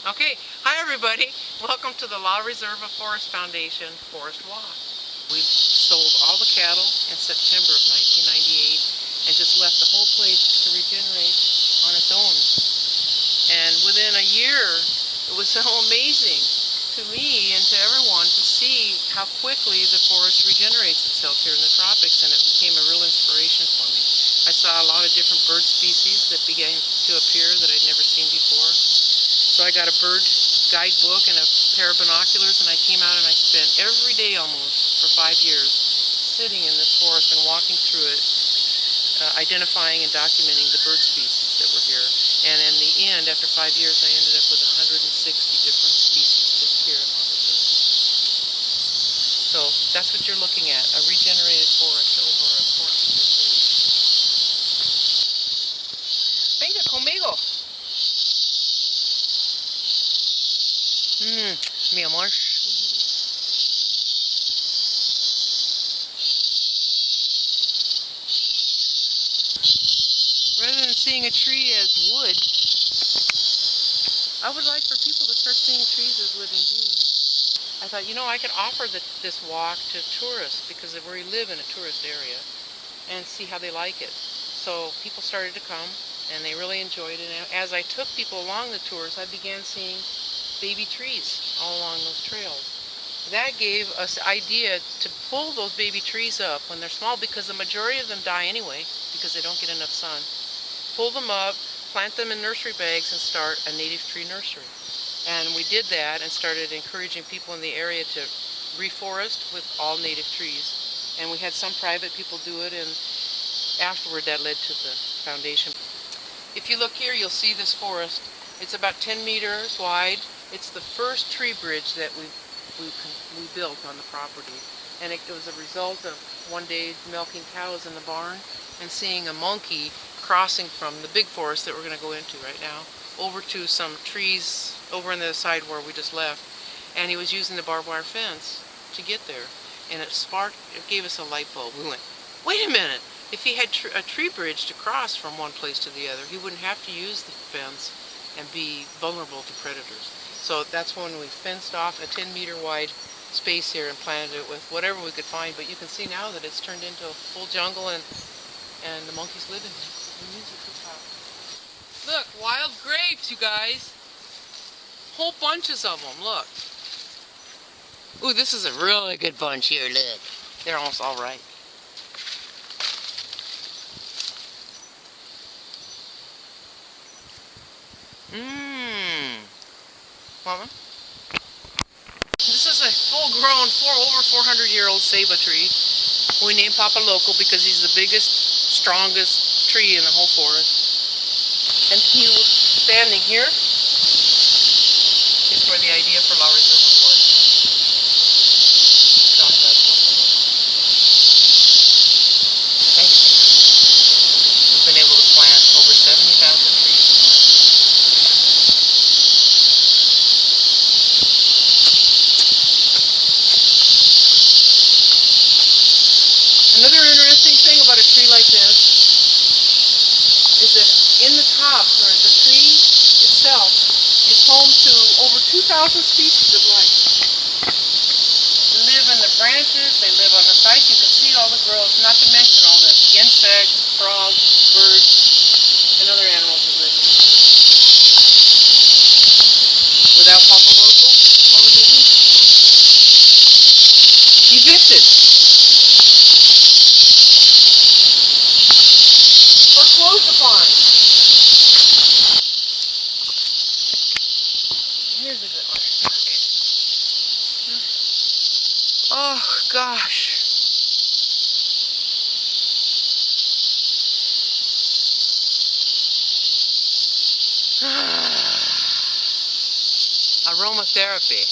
Okay, hi everybody. Welcome to the Reserva Forest Foundation Forest Walk. We sold all the cattle in September of 1998 and just left the whole place to regenerate on its own. And within a year, it was so amazing to me and to everyone to see how quickly the forest regenerates itself here in the tropics, and it became a real inspiration for me. I saw a lot of different bird species that began to appear that I'd never seen before. So I got a bird guidebook and a pair of binoculars, and I came out and I spent every day almost for 5 years sitting in this forest and walking through it, identifying and documenting the bird species that were here. And in the end, after 5 years, I ended up with 160 different species just here in La Reserva. So that's what you're looking at, a regenerated forest over a 14-year period. Venga conmigo. Mi amor. Rather than seeing a tree as wood, I would like for people to start seeing trees as living beings. I thought, I could offer this walk to tourists because we live in a tourist area and see how they like it. So people started to come and they really enjoyed it. And as I took people along the tours, I began seeing baby trees all along those trails. That gave us the idea to pull those baby trees up when they're small, because the majority of them die anyway because they don't get enough sun. Pull them up, plant them in nursery bags, and start a native tree nursery. And we did that and started encouraging people in the area to reforest with all native trees. And we had some private people do it, and afterward that led to the foundation. If you look here, you'll see this forest. It's about 10 meters wide. It's the first tree bridge that we built on the property. And it was a result of one day milking cows in the barn and seeing a monkey crossing from the big forest that we're going to go into right now over to some trees over on the side where we just left. And he was using the barbed wire fence to get there. And it gave us a light bulb. We went, wait a minute! If he had a tree bridge to cross from one place to the other, he wouldn't have to use the fence and be vulnerable to predators. So that's when we fenced off a 10-meter wide space here and planted it with whatever we could find. But you can see now that it's turned into a full jungle, and the monkeys live in it. The music is loud. Look, wild grapes, you guys. Whole bunches of them, look. Ooh, this is a really good bunch here, look. They're almost all ripe. Mama? This is a full-grown, over 400-year-old ceiba tree. We named Papa Loco because he's the biggest, strongest tree in the whole forest. And he was standing here. Is where the idea for La Reserva was. God love Papa Loco. Thanks to him, we've been able to plant over 70,000 trees in the last year. Another interesting thing about a tree like this is that in the tops, or the tree itself, is home to over 2,000 species of life. They live in the branches, they live on the sides. You can see all the growth, not to mention all the insects, frogs, birds, and other animals that live in the forest. Without Papa Loco, what would they do? Evicted. Foreclosed upon. Here's a good one. Okay. Oh, gosh. Aromatherapy.